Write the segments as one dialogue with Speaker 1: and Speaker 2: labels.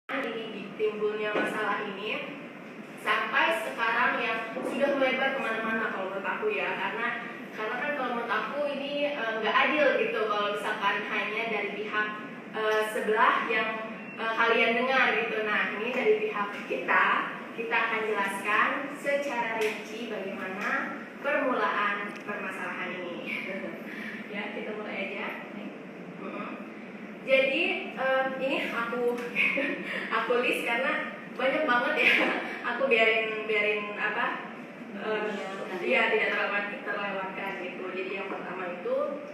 Speaker 1: Ini timbulnya masalah ini sampai sekarang yang sudah melebar kemana-mana kalau menurut aku ya, karena kan kalau menurut aku ini nggak adil gitu kalau misalkan hanya dari pihak sebelah yang kalian dengar gitu. Nah, ini dari pihak kita akan jelaskan secara rinci bagaimana permulaan permasalahan ini. Ya, kita mulai aja. Jadi ini aku list karena banyak banget ya. Aku biarin apa? Iya, tidak terlewatkan gitu. Jadi yang pertama itu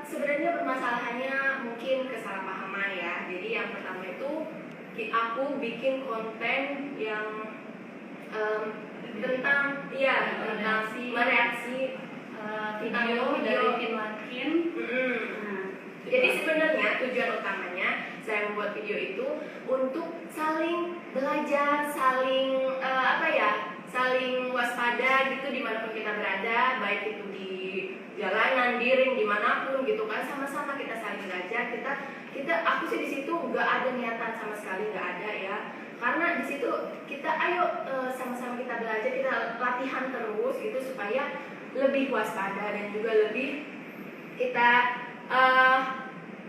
Speaker 1: sebenarnya permasalahannya mungkin kesalahpahaman ya. Jadi yang pertama itu aku bikin konten yang tentang mereaksi
Speaker 2: video dari Finlandkin.
Speaker 1: Jadi sebenarnya tujuan utamanya saya membuat video itu untuk saling belajar, saling saling waspada gitu dimanapun kita berada, baik itu di jalanan, di ring, dimanapun gitu kan, sama-sama kita saling belajar. Aku sih di situ nggak ada niatan sama sekali, nggak ada ya. Karena di situ kita sama-sama kita belajar, kita latihan terus gitu supaya lebih waspada dan juga lebih kita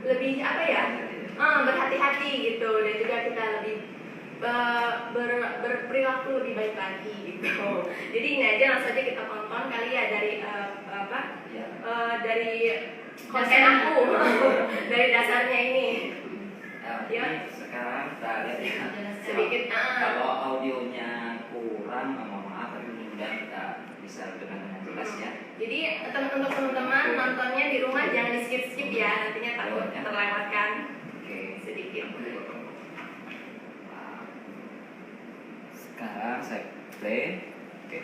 Speaker 1: lebih berhati-hati gitu, dan juga kita lebih berperilaku lebih baik lagi gitu. Jadi ini aja langsung aja kita tonton kali ya dari dari konten aku dari dasarnya ini.
Speaker 3: Ya, sekarang kita lihat ya.
Speaker 1: Sedikit
Speaker 3: kalau audionya kurang, mohon maaf, tapi mudah-mudahan kita bisa dengan jelas ya.
Speaker 1: Jadi untuk teman-teman nontonnya di rumah jangan di skip ya, nantinya takut terlewatkan.
Speaker 3: Oke,
Speaker 1: sedikit.
Speaker 3: Sekarang saya play. Oke.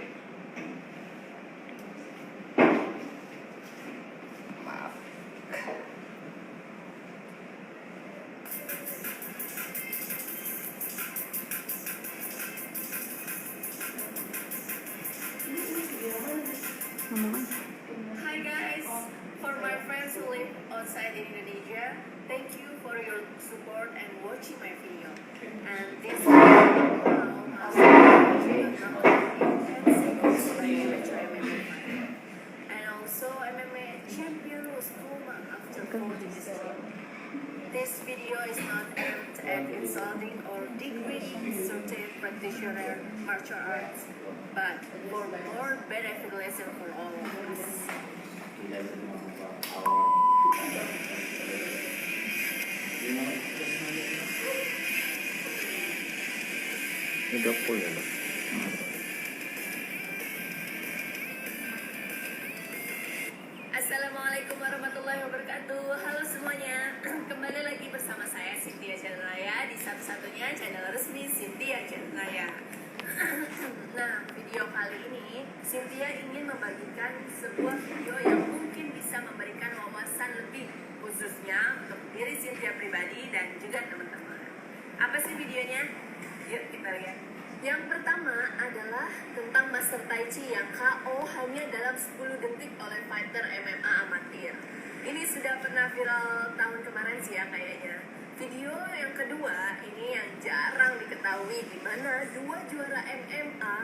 Speaker 3: Maaf.
Speaker 1: Hi guys, for my friends who live outside in Indonesia, thank you for your support and watching my video. And this and also MMA champion was Kuma after 40 years. This video is not aimed at insulting or degrading certain practitioner martial arts, but for more beneficial for all of us.
Speaker 3: Ini 20 ya, Mbak?
Speaker 1: Assalamualaikum warahmatullahi wabarakatuh. Halo semuanya, kembali lagi bersama saya Cynthia Chandraya di satu-satunya channel resmi Cynthia Chandraya. Nah, video kali ini Cynthia ingin membagikan sebuah video yang mungkin bisa memberikan wawasan lebih, khususnya untuk diri Cynthia pribadi dan juga teman-teman. Apa sih videonya? Yuk kita lihat. Yang pertama adalah tentang Master Tai Chi yang KO hanya dalam 10 detik oleh fighter MMA amatir. Ini sudah pernah viral tahun kemarin sih ya kayaknya. Video yang kedua ini yang jarang diketahui, di mana dua juara MMA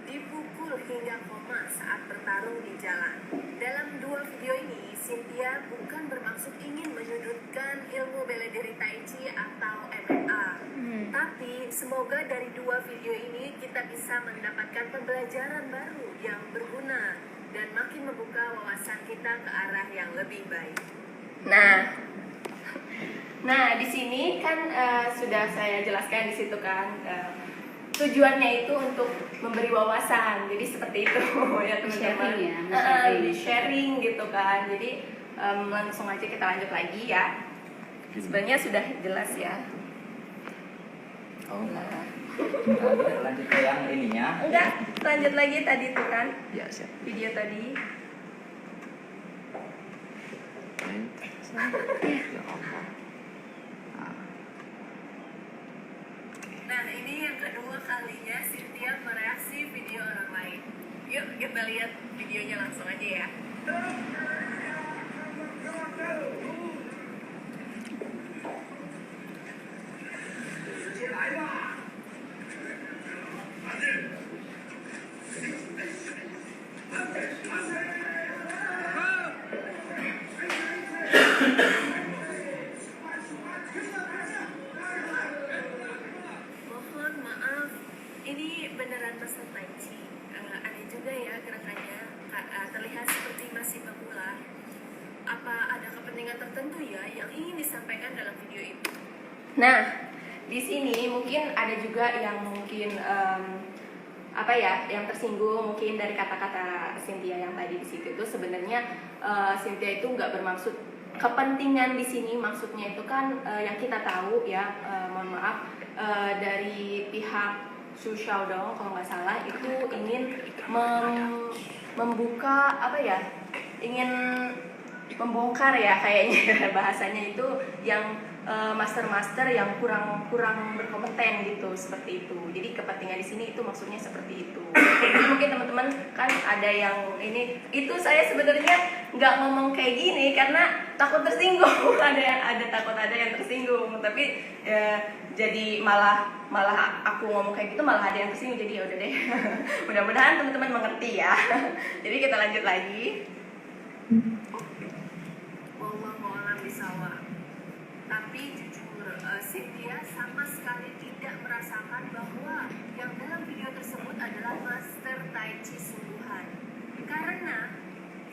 Speaker 1: dipukul hingga koma saat bertarung di jalan. Dalam dua video ini, Cynthia bukan bermaksud ingin menyudutkan ilmu bela diri Tai Chi atau MMA. Tapi semoga dari dua video ini kita bisa mendapatkan pembelajaran baru yang berguna dan makin membuka wawasan kita ke arah yang lebih baik. Nah di sini kan sudah saya jelaskan di situ kan. Tujuannya itu untuk memberi wawasan, jadi seperti itu ya teman-teman. Sharing gitu kan. Jadi langsung aja kita lanjut lagi ya. Sebenarnya sudah jelas ya.
Speaker 3: Nah, lanjut ke yang ininya.
Speaker 1: Enggak, lanjut lagi tadi tuh kan.
Speaker 3: Ya, siap.
Speaker 1: Video tadi.
Speaker 3: Ya Allah.
Speaker 1: Nah, ini yang kedua kalinya Cynthia mereaksi video orang lain. Yuk kita lihat videonya langsung aja ya. Mohon maaf, ini beneran Master Tai Chi. Aneh juga ya gerakannya, terlihat seperti masih pemula. Apa ada kepentingan tertentu ya yang ingin disampaikan dalam video itu? Nah, di sini mungkin ada juga yang mungkin yang tersinggung mungkin dari kata-kata Cynthia yang tadi di situ itu sebenarnya Cynthia itu nggak bermaksud kepentingan di sini, maksudnya itu kan yang kita tahu ya, mohon maaf, dari pihak Xu Xiaodong kalau nggak salah itu ingin membuka ingin membongkar ya kayaknya bahasanya itu yang master-master yang kurang berkompeten gitu, seperti itu. Jadi kepentingan di sini itu maksudnya seperti itu. Jadi mungkin teman-teman kan ada yang ini, itu saya sebenarnya nggak ngomong kayak gini karena takut tersinggung. ada takut ada yang tersinggung, tapi jadi malah aku ngomong kayak gitu malah ada yang tersinggung. Jadi ya udah deh. Mudah-mudahan teman-teman mengerti ya. Jadi kita lanjut lagi. Wallahu bisawab. Tapi jujur, Cynthia sama sekali tidak merasakan bahwa yang dalam video tersebut adalah Master Tai Chi sungguhan. Karena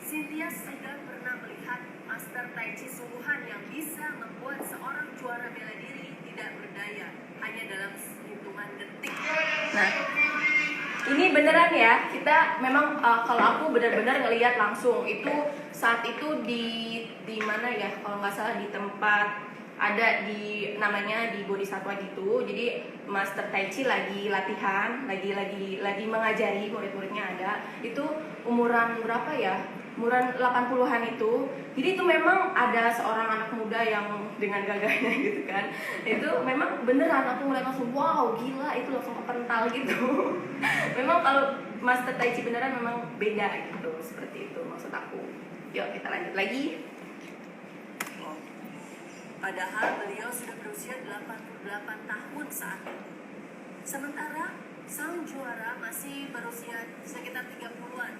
Speaker 1: Cynthia sudah pernah melihat Master Tai Chi sungguhan yang bisa membuat seorang juara bela diri tidak berdaya hanya dalam hitungan detik. Nah, ini beneran ya, kita memang kalau aku benar-benar ngelihat langsung itu saat itu di mana ya, kalau nggak salah di tempat ada di namanya di Bodhisatwa gitu. Jadi Master Tai Chi lagi latihan, lagi mengajari murid-muridnya ada. Itu umuran berapa ya? Umuran 80-an itu. Jadi itu memang ada seorang anak muda yang dengan gagahnya gitu kan. Itu memang beneran aku ngeliat langsung, wow gila, itu langsung kepental gitu. Memang kalau Master Tai Chi beneran memang beda gitu, seperti itu maksud aku. Yuk kita lanjut lagi. Padahal beliau sudah berusia 88 tahun saat itu. Sementara sang juara masih berusia sekitar 30-an.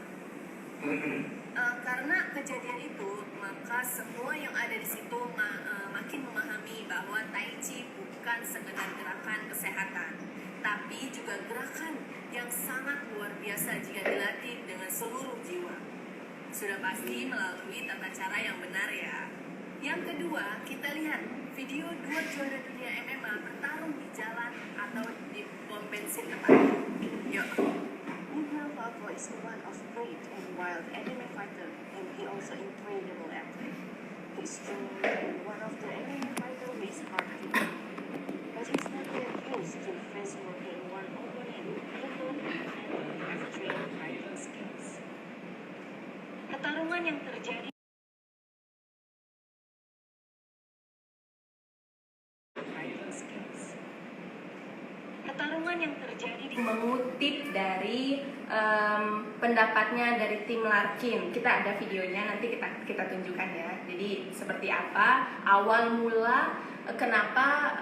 Speaker 1: Karena kejadian itu, maka semua yang ada di situ makin memahami bahwa Tai Chi bukan sekedar gerakan kesehatan, tapi juga gerakan yang sangat luar biasa jika dilatih dengan seluruh jiwa. Sudah pasti melalui tata cara yang benar ya. Yang kedua, kita lihat video 2 juara dunia MMA bertarung di jalan atau di pom bensin tepatnya. Yuk.
Speaker 4: Miguel Falco is one of great and wild MMA fighter, and he also incredible athlete. He's strong and one of the MMA fighter with hard to beat. But he's not yet used to face more than one opponent, even and has trained fighting skills. Pertarungan yang terjadi
Speaker 1: mengutip dari pendapatnya dari tim Larkin. Kita ada videonya, nanti kita tunjukkan ya. Jadi seperti apa awal mula kenapa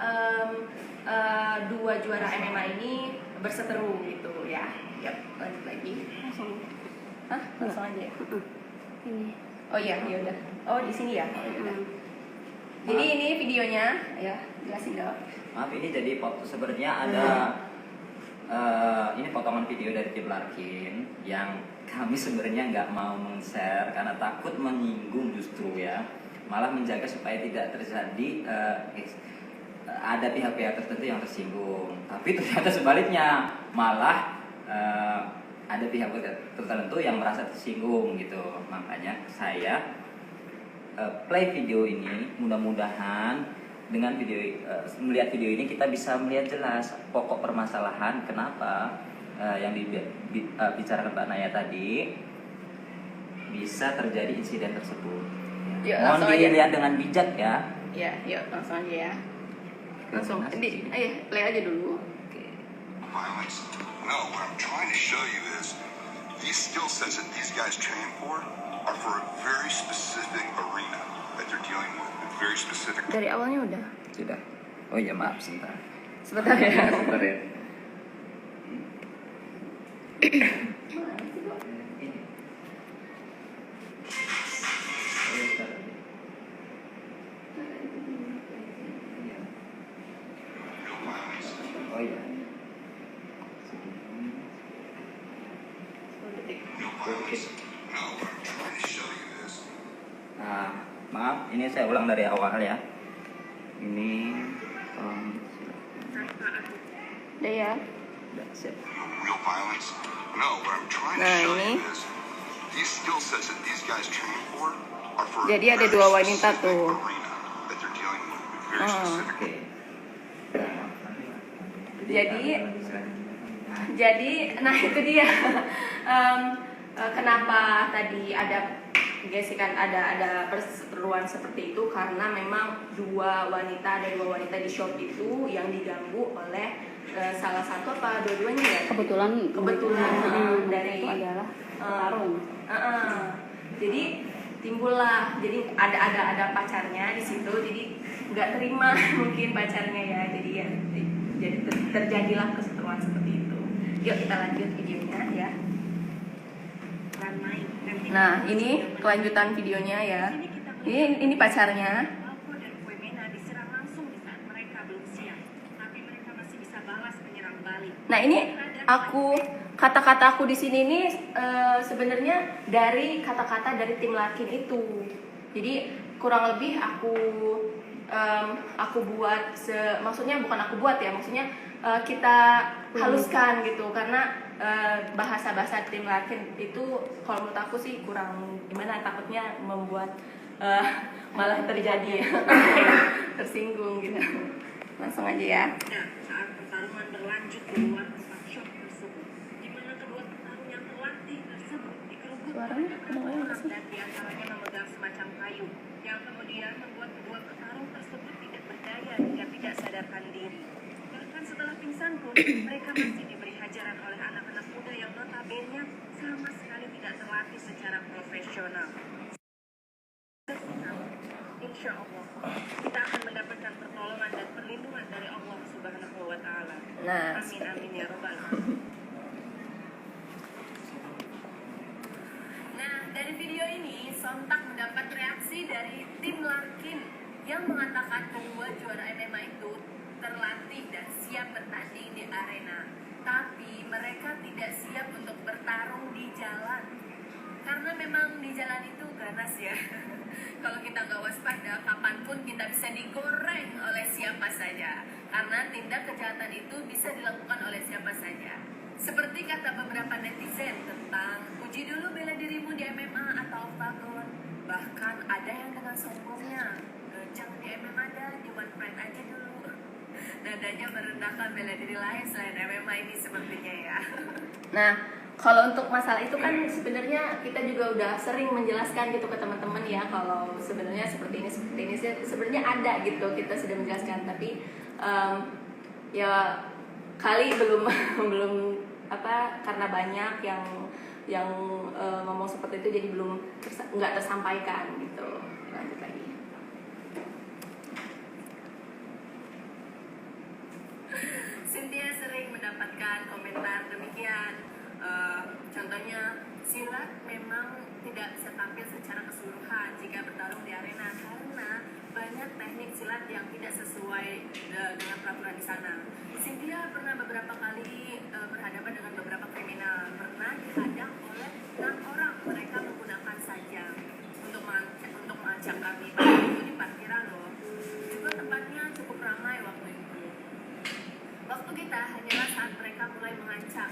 Speaker 1: 2 juara MMA ini berseteru gitu ya. Yuk lanjut lagi. Langsung aja ya.
Speaker 2: Ini.
Speaker 1: Oh iya, ya udah. Oh di sini ya. Oh, yaudah. Jadi ini videonya, ya jelasin dong.
Speaker 3: Maaf, ini jadi sebenarnya ada ini potongan video dari tim Larkin yang kami sebenarnya nggak mau men-share karena takut menyinggung justru ya, malah menjaga supaya tidak terjadi ada pihak-pihak tertentu yang tersinggung. Tapi ternyata sebaliknya, malah ada pihak tertentu yang merasa tersinggung gitu. Makanya saya play video ini, mudah-mudahan dengan melihat video ini kita bisa melihat jelas pokok permasalahan kenapa yang dibicarakan Mbak Naya tadi bisa terjadi insiden tersebut.
Speaker 1: Yuk,
Speaker 3: mohon dilihat dengan bijak ya.
Speaker 1: Ya, yuk langsung aja ya. Langsung, play aja dulu.
Speaker 5: Violence. No, what I'm trying to show you is these skill sets that these guys train for are for a very specific arena that they're dealing with, very specific.
Speaker 1: Dari awalnya udah.
Speaker 3: Sudah. Oh iya, maaf sebentar.
Speaker 1: Sebentar ya.
Speaker 3: Sebentar ya. Oh iya.
Speaker 5: No, what I'm trying to show you is
Speaker 3: Nah, maaf, ini saya ulang dari awal ya. Ini
Speaker 1: Udah ya.
Speaker 3: udah siap.
Speaker 5: real violence. No, what I'm trying to
Speaker 1: Nah,
Speaker 5: show
Speaker 1: ini.
Speaker 5: you is these skill sets that these guys train for are for
Speaker 1: Jadi
Speaker 5: a
Speaker 1: ada
Speaker 5: very
Speaker 1: dua wanita
Speaker 5: specific
Speaker 1: tuh.
Speaker 5: arena that they're dealing with, very specific.
Speaker 3: Oke.
Speaker 1: Jadi, nah itu dia. Kenapa tadi ada gesekan, ada perseteruan seperti itu karena memang ada dua wanita di shop itu yang diganggu oleh salah satu apa dua-duanya ya?
Speaker 2: Kebetulan
Speaker 1: dari
Speaker 2: itu adalah tarung.
Speaker 1: Jadi timbullah, jadi ada pacarnya di situ, jadi nggak terima mungkin pacarnya ya, jadi terjadilah perseteruan seperti itu. Yuk kita lanjut videonya ya. Nah ini kelanjutan videonya ya. Ini pacarnya.
Speaker 4: Falco dan Quemena diserang langsung di saat mereka belum siap, tapi mereka masih bisa balas menyerang balik.
Speaker 1: Nah ini kata-kata aku di sini ini sebenarnya dari kata-kata dari tim Larkin itu. Jadi kurang lebih aku buat maksudnya bukan aku buat ya, maksudnya kita haluskan gitu karena bahasa-bahasa tim Larkin itu kalau menurut aku sih kurang gimana, takutnya membuat malah terjadi tersinggung gitu. Langsung aja ya.
Speaker 4: Nah, saat pertarungan berlanjut di luar tempat shop tersebut, di mana kedua petarung yang terlatih tersebut dikerubut oleh beberapa orang dan diantaranya memegang semacam kayu, yang kemudian membuat kedua petarung tersebut tidak berdaya hingga tidak sadarkan diri. Bahkan setelah pingsan pun, mereka masih diberi hajaran oleh anak-anak muda yang notabene sama sekali tidak terlatih secara profesional. Insya Allah, kita akan mendapatkan pertolongan dan perlindungan dari Allah Subhanahu wa Ta'ala.
Speaker 1: Nah,
Speaker 4: Amin amin ya Rabbal alamin.
Speaker 1: Nah, dari video ini sontak mendapat reaksi dari tim Larkin yang mengatakan bahwa juara MMA itu terlatih dan siap bertanding di arena, tapi mereka tidak siap untuk bertarung di jalan. Karena memang di jalan itu ganas ya. Kalau kita nggak waspada, kapanpun kita bisa digoreng oleh siapa saja. Karena tindak kejahatan itu bisa dilakukan oleh siapa saja. Seperti kata beberapa netizen tentang uji dulu bela dirimu di MMA atau oktagon. Bahkan ada yang dengan sombongnya, jangan di MMA ada, di One Pride aja dulu. Nadanya merendahkan bela diri lain selain MMA ini sepertinya ya. Nah, kalau untuk masalah itu kan sebenarnya kita juga udah sering menjelaskan gitu ke teman-teman ya, kalau sebenarnya seperti ini sebenarnya ada gitu, kita sudah menjelaskan, tapi ya kali belum karena banyak yang ngomong seperti itu jadi belum nggak tersampaikan gitu. Lanjut lagi. Cynthia sering mendapatkan komentar demikian. Contohnya, silat memang tidak bisa tampil secara keseluruhan jika bertarung di arena karena banyak teknik silat yang tidak sesuai dengan peraturan di sana. Cynthia pernah beberapa kali berhadapan dengan beberapa kriminal, pernah dihadang oleh 6 orang. Mereka menggunakan sajam untuk mengancam kami. Pada itu di parkiran loh. Juga tempatnya cukup ramai waktu itu. Waktu kita hanyalah saat mereka mulai mengancam.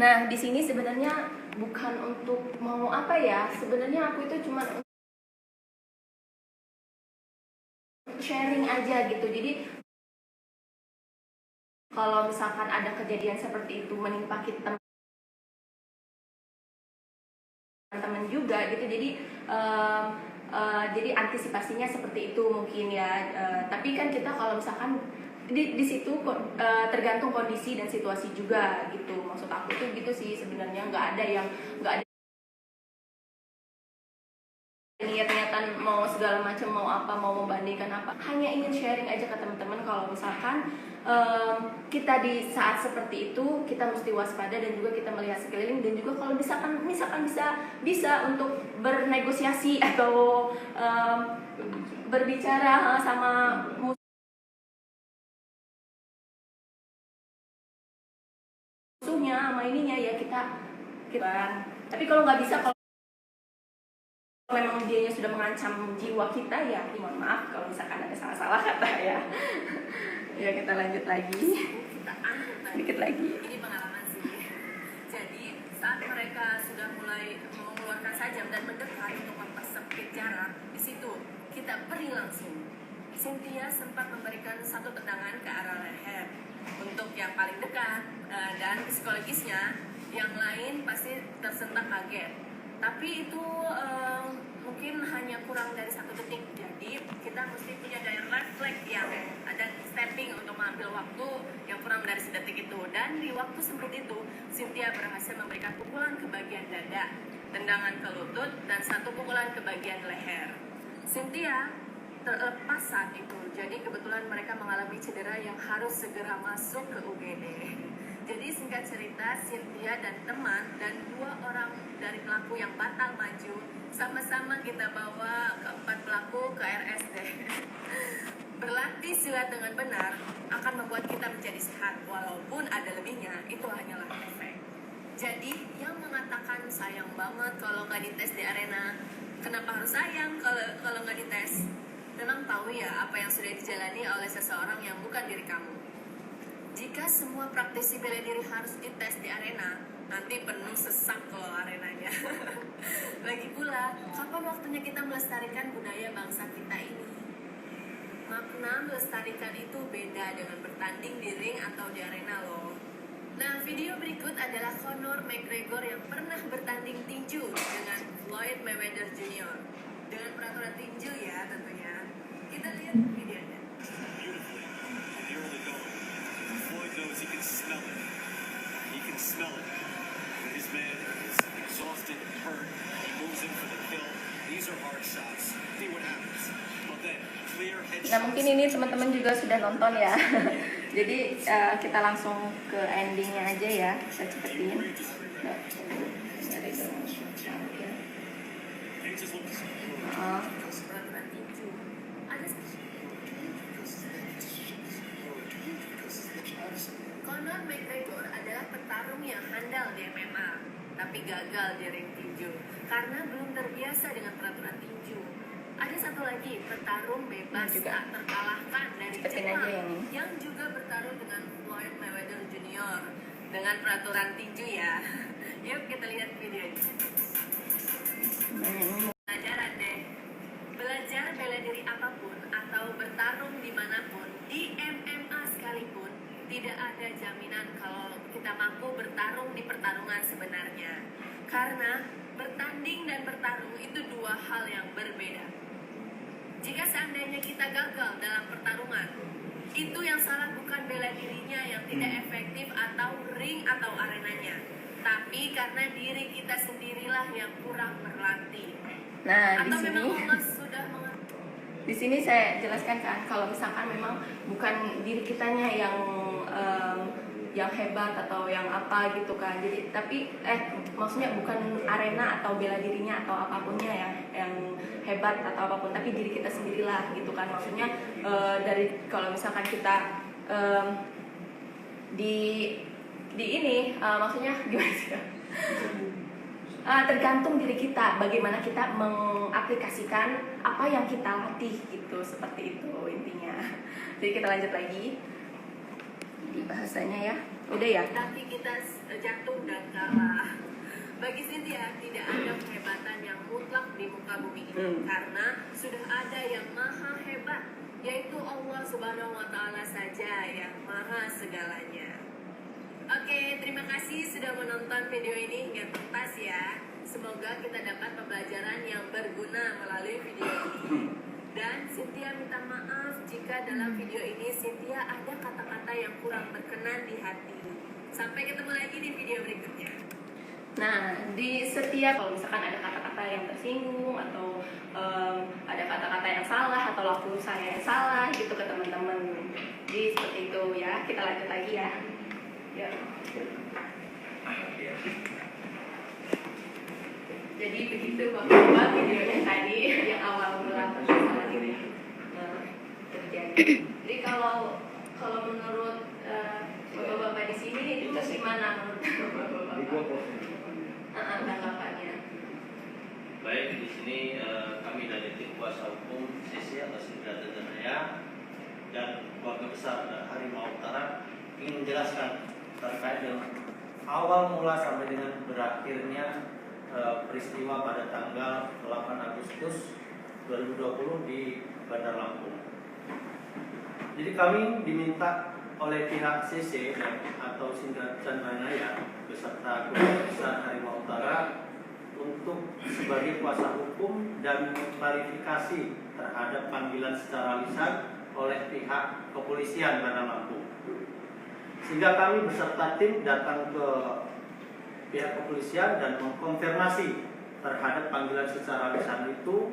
Speaker 1: Nah, di sini sebenarnya bukan untuk mau apa ya. Sebenarnya aku itu cuma sharing aja gitu. Jadi kalau misalkan ada kejadian seperti itu menimpa kita teman-teman juga gitu. Jadi antisipasinya seperti itu mungkin ya. Tapi kan kita kalau misalkan di situ tergantung kondisi dan situasi juga gitu. Maksud aku tuh gitu sih sebenarnya, nggak ada niat-niatan
Speaker 2: bukan mau segala macam, mau apa, mau membandingkan apa, hanya ingin sharing aja ke teman-teman kalau misalkan kita di saat seperti itu kita mesti waspada dan juga kita melihat sekeliling, dan juga kalau misalkan bisa untuk bernegosiasi atau berbicara sama musuhnya, sama ininya ya kita. Tapi kalau nggak bisa, kalau memang dianya sudah mengancam jiwa kita, ya mohon maaf kalau misalkan ada salah-salah kata ya. Ya kita lanjut lagi.
Speaker 1: Kita angkat
Speaker 2: Dikit lagi.
Speaker 1: Ini pengalaman sih. Jadi saat mereka sudah mulai mengeluarkan sajam dan mendekat untuk mempersempit jarak, di situ kita beri langsung. Cynthia sempat memberikan satu tendangan ke arah leher untuk yang paling dekat, dan psikologisnya yang lain pasti tersentak kaget. Tapi itu mungkin hanya kurang dari 1 detik. Jadi kita mesti punya daya refleks yang ada, stepping untuk mengambil waktu yang kurang dari sedetik itu. Dan di waktu sempit itu, Cynthia berhasil memberikan pukulan ke bagian dada, tendangan ke lutut, dan 1 pukulan ke bagian leher. Cynthia terlepas saat itu. Jadi kebetulan mereka mengalami cedera yang harus segera masuk ke UGD. Jadi singkat cerita, Cynthia dan teman dan 2 orang dari pelaku yang batal maju sama-sama kita bawa ke-4 pelaku ke RSD. Berlatih silat dengan benar akan membuat kita menjadi sehat, walaupun ada lebihnya, itu hanyalah efek. Jadi yang mengatakan sayang banget kalau nggak dites di arena, kenapa harus sayang kalau nggak dites? Memang tahu ya apa yang sudah dijalani oleh seseorang yang bukan diri kamu. Jika semua praktisi bela diri harus dites di arena, nanti penuh sesak kalau arenanya. Lagi pula, kapan waktunya kita melestarikan budaya bangsa kita ini? Makna melestarikan itu beda dengan bertanding di ring atau di arena loh. Nah, video berikut adalah Conor McGregor yang pernah bertanding tinju dengan Floyd Mayweather Jr. Dengan peraturan tinju ya tentunya. Kita lihat videonya.
Speaker 6: He can smell it. He can smell it. When his man is exhausted, hurt, he moves in for the kill. These are hard shots. See what happens. But then, clear headshots.
Speaker 2: Nah mungkin ini teman-teman juga sudah nonton ya. Jadi kita langsung ke endingnya aja ya. Kita cepetin. Nah, dari dulu. Oh.
Speaker 1: Peraturan tinju. Ada Conor McGregor adalah petarung yang handal di MMA, tapi gagal di ring tinju karena belum terbiasa dengan peraturan tinju. Ada satu lagi petarung bebas tak terkalahkan dari Jepang yang juga bertarung dengan Floyd Mayweather Jr. dengan peraturan tinju ya. Yuk kita lihat videonya. Pelajaran deh. Belajar bela diri apapun atau bertarung dimanapun, di MMA sekalipun, tidak ada jaminan kalau kita mampu bertarung di pertarungan sebenarnya. Karena bertanding dan bertarung itu 2 hal yang berbeda. Jika seandainya kita gagal dalam pertarungan, itu yang salah bukan bela dirinya yang tidak efektif atau ring atau arenanya, tapi karena diri kita sendirilah yang kurang berlatih.
Speaker 2: Nah,
Speaker 1: Atau memang Allah sudah
Speaker 2: di sini saya jelaskan kan, kalau misalkan memang bukan diri kitanya yang hebat atau yang apa gitu kan. Jadi maksudnya bukan arena atau bela dirinya atau apapunnya yang hebat atau apapun, tapi diri kita sendirilah gitu kan. Maksudnya dari kalau misalkan kita maksudnya gimana sih? Tergantung diri kita, bagaimana kita mengaplikasikan apa yang kita latih gitu, seperti itu intinya. Jadi kita lanjut lagi di bahasanya ya. Udah ya?
Speaker 1: Tapi kita jatuh dan kalah. Bagi Cynthia tidak ada kehebatan yang mutlak di muka bumi ini, karena sudah ada yang maha hebat, yaitu Allah Subhanahu wa Ta'ala saja yang maha segalanya. Oke, terima kasih sudah menonton video ini hingga tuntas ya. Semoga kita dapat pembelajaran yang berguna melalui video ini. Dan Cynthia minta maaf jika dalam video ini Cynthia ada kata-kata yang kurang berkenan di hati. Sampai ketemu lagi di video berikutnya.
Speaker 2: Nah, di setiap kalau misalkan ada kata-kata yang tersinggung atau ada kata-kata yang salah atau laku saya yang salah gitu ke teman-teman. Jadi seperti itu ya. Kita lanjut lagi ya. Ya. Jadi begitu Bapak-bapak videonya tadi yang awal mula permasalahan ini terjadi. Jadi kalau menurut Bapak-bapak di sini itu gimana menurut Bapak-bapak? Tanggapannya.
Speaker 7: Baik, di sini kami dari tim kuasa hukum CC atau Sindiran Jaya dan keluarga besar Harimau Utara ingin menjelaskan terkait dengan awal mula sampai dengan berakhirnya peristiwa pada tanggal 8 Agustus 2020 di Bandar Lampung. Jadi kami diminta oleh pihak CC atau Sindiran Jaya beserta keluarga besar Harimau Utara untuk sebagai kuasa hukum dan klarifikasi terhadap panggilan secara lisan oleh pihak kepolisian Bandar Lampung. Sehingga kami beserta tim datang ke pihak kepolisian dan mengkonfirmasi terhadap panggilan secara lisan itu,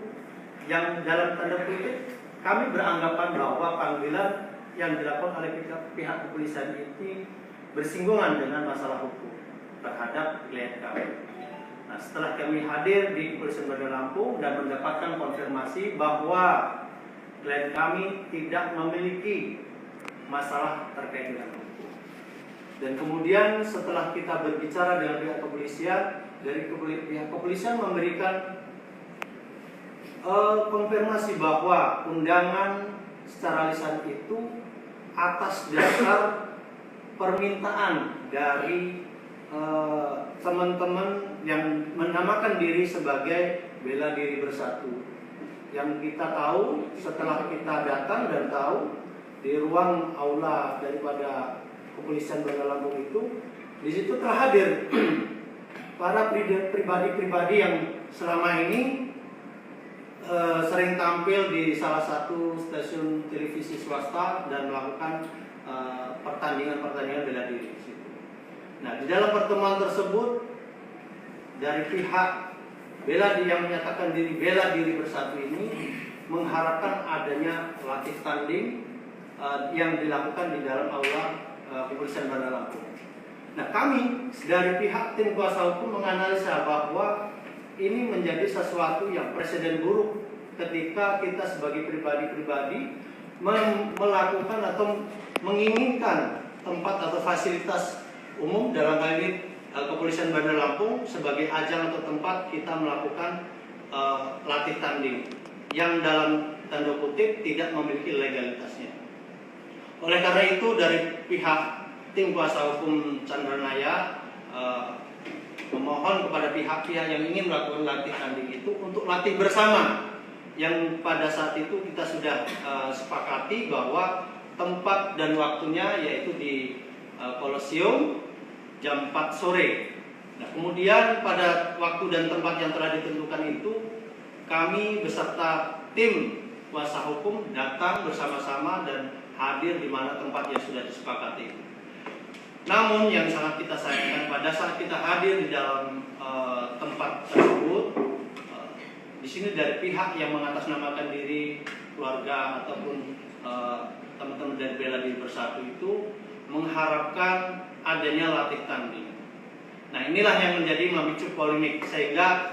Speaker 7: yang dalam tanda kutip kami beranggapan bahwa panggilan yang dilakukan oleh pihak kepolisian ini bersinggungan dengan masalah hukum terhadap klien kami. Nah, setelah kami hadir di Kepolisian Bandar Lampung dan mendapatkan konfirmasi bahwa klien kami tidak memiliki masalah terkait dengan hukum. Dan kemudian setelah kita berbicara dengan pihak kepolisian, dari pihak kepolisian memberikan konfirmasi bahwa undangan secara lisan itu atas dasar permintaan dari teman-teman yang menamakan diri sebagai Bela Diri Bersatu. Yang kita tahu setelah kita datang dan tahu di ruang aula daripada Kepolisian Bandar Lampung itu, di situ telah hadir para pribadi-pribadi yang selama ini sering tampil di salah satu stasiun televisi swasta dan melakukan pertandingan-pertandingan bela diri di situ. Nah, di dalam pertemuan tersebut dari pihak yang menyatakan diri Bela Diri Bersatu ini mengharapkan adanya latih tanding yang dilakukan di dalam aula Kepolisian Bandar Lampung. Nah, kami dari pihak tim kuasa hukum menganalisa bahwa ini menjadi sesuatu yang presiden buruk ketika kita sebagai pribadi-pribadi melakukan atau menginginkan tempat atau fasilitas umum, dalam hal ini Kepolisian Bandar Lampung sebagai ajang atau tempat kita melakukan latih tanding yang dalam tanda kutip tidak memiliki legalitasnya. Oleh karena itu dari pihak tim kuasa hukum Chandranaya memohon kepada pihak-pihak yang ingin melakukan latih tanding itu untuk latih bersama, yang pada saat itu kita sudah sepakati bahwa tempat dan waktunya yaitu di Kolosium jam 4 sore. Nah, kemudian pada waktu dan tempat yang telah ditentukan itu kami beserta tim kuasa hukum datang bersama-sama dan hadir di mana tempat yang sudah disepakati. Namun yang sangat kita sayangkan pada saat kita hadir di dalam tempat tersebut, di sini dari pihak yang mengatasnamakan diri keluarga ataupun teman-teman dari Bela Diri Bersatu itu mengharapkan adanya latih tanding. Nah, inilah yang menjadi memicu polemik, sehingga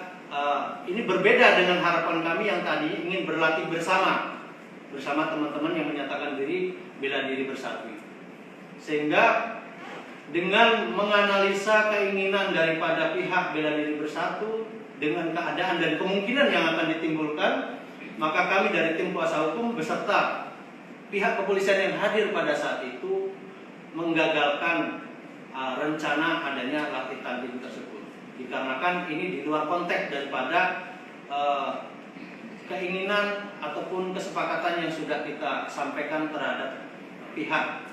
Speaker 7: ini berbeda dengan harapan kami yang tadi ingin berlatih bersama teman-teman yang menyatakan diri Bela Diri Bersatu. Sehingga dengan menganalisa keinginan daripada pihak Bela Diri Bersatu dengan keadaan dan kemungkinan yang akan ditimbulkan, maka kami dari tim kuasa hukum beserta pihak kepolisian yang hadir pada saat itu menggagalkan rencana adanya latih tanding tersebut, dikarenakan ini di luar konteks daripada keinginan ataupun kesepakatan yang sudah kita sampaikan terhadap pihak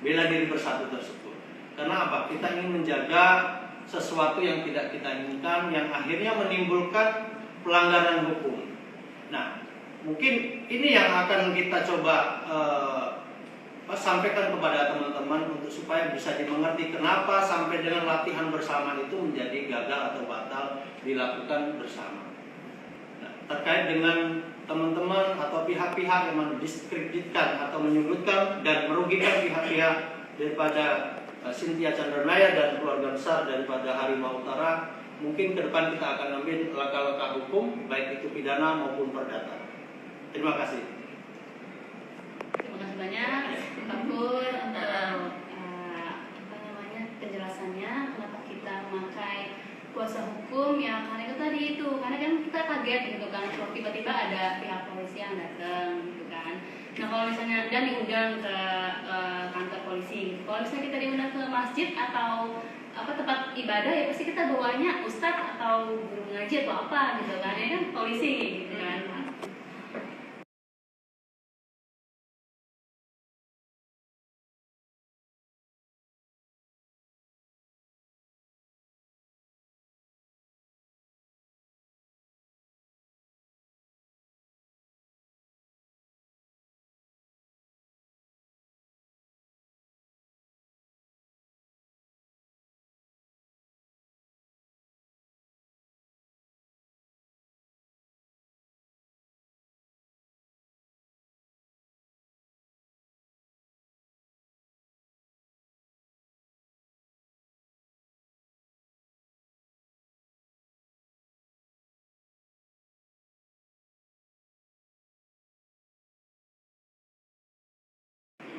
Speaker 7: Bela Diri Bersatu tersebut. Karena apa? Kita ingin menjaga sesuatu yang tidak kita inginkan, yang akhirnya menimbulkan pelanggaran hukum. Nah, mungkin ini yang akan kita coba sampaikan kepada teman-teman untuk supaya bisa dimengerti kenapa sampai dengan latihan bersama itu menjadi gagal atau batal dilakukan bersama. Nah, terkait dengan teman-teman atau pihak-pihak yang mendiskreditkan atau menyudutkan dan merugikan pihak-pihak daripada Cynthia Chandranaya dan keluarga besar daripada Harimau Utara, mungkin ke depan kita akan ambil langkah-langkah hukum baik itu pidana maupun perdata. Terima kasih.
Speaker 8: Terima kasih banyak Pak Pur untuk penjelasannya kenapa kita memakai kuasa hukum ya, karena itu tadi itu karena kan kita kaget gitu kan kalau tiba-tiba ada pihak polisi yang datang gitu kan. Nah kalau misalnya dan diundang ke kantor polisi, kalau misalnya kita diundang ke masjid atau tempat ibadah ya pasti kita bawanya ustadz atau guru ngaji atau apa gitu kan, ya kan polisi gitu kan.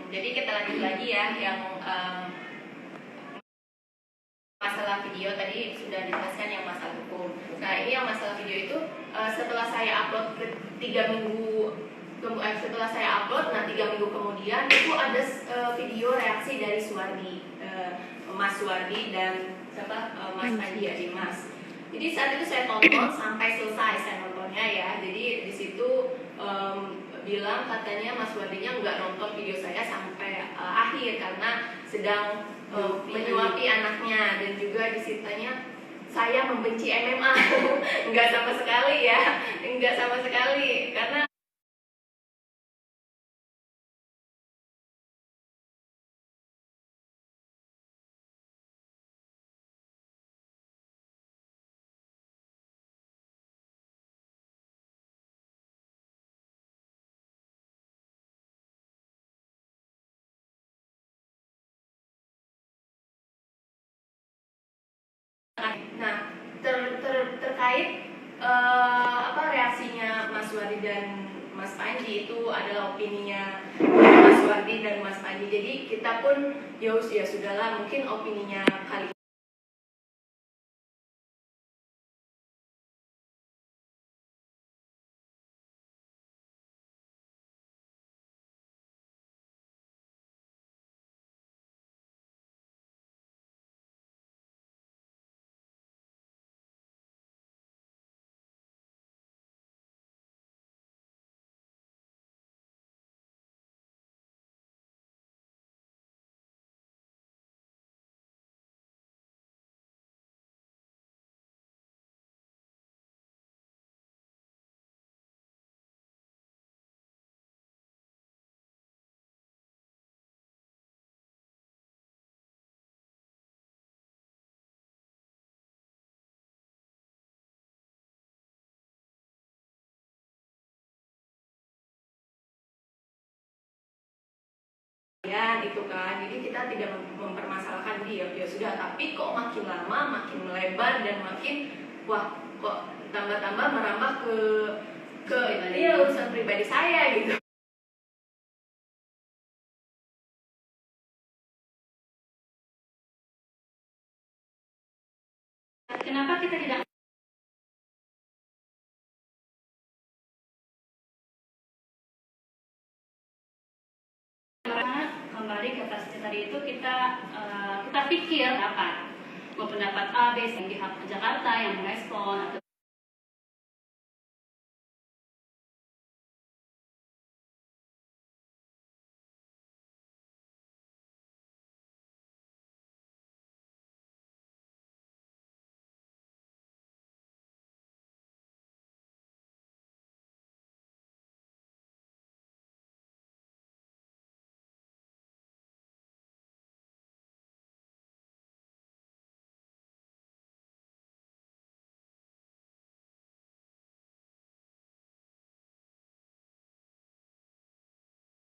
Speaker 2: Jadi kita lanjut lagi ya yang masalah video tadi sudah dijelaskan yang masalah hukum. Nah ini yang masalah video itu setelah saya upload 3 minggu setelah saya upload, nah 3 minggu kemudian itu ada video reaksi dari Suwardi, Mas Suwardi dan siapa Mas Adi ya Dimas. Jadi saat itu saya tonton sampai selesai saya nontonnya ya. Jadi di situ bilang katanya Mas Wardinya nggak nonton video saya sampai akhir karena sedang menyuapi anaknya, dan juga disitanya saya membenci MMA. Nggak sama sekali ya, nggak sama sekali karena nah terkait reaksinya Mas Wardi dan Mas Panji itu adalah opininya Mas Wardi dan Mas Panji. Jadi kita pun ya sudahlah, mungkin opininya kali ya gitu kan. Jadi kita tidak mempermasalahkan dia, ya sudah, tapi kok makin lama makin melebar dan makin kok tambah-tambah merambah ke urusan pribadi saya gitu.
Speaker 8: Kenapa kita tidak kembali ke kasus tadi itu kita pikir apa mau pendapat A, B, yang di Jakarta yang merespon atau